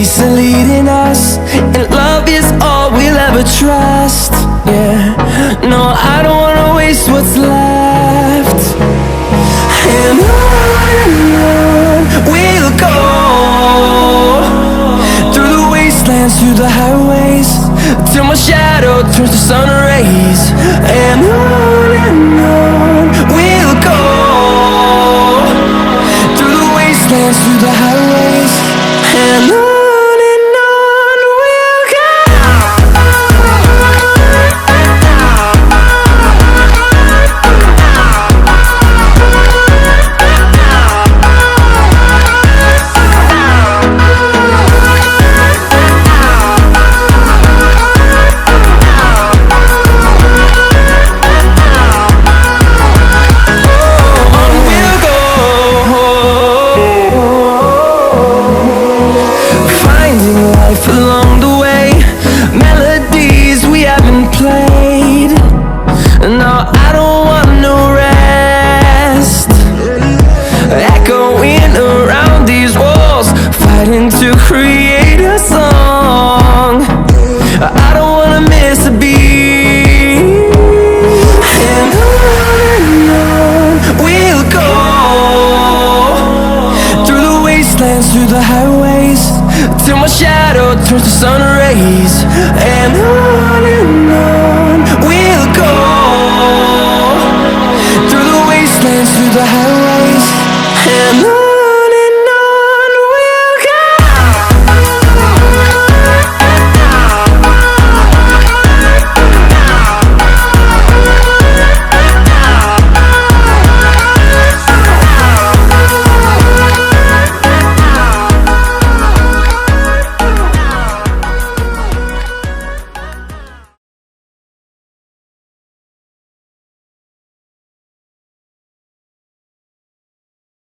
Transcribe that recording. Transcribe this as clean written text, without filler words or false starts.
peace are leading us, and love is all we'll ever trust. Yeah, no, I don't wanna waste what's left. And on we'll go, through the wastelands, through the highways, till my shadow turns to sun rays. And on we'll go, through the wastelands, through the highways, and on we'll go. Along the way, melodies we haven't played. No, I don't want no rest, echoing around these walls, fighting to create a song. I don't wanna miss a beat. And on we'll go, through the wastelands, through the highways, till my shadow turns to sun rays.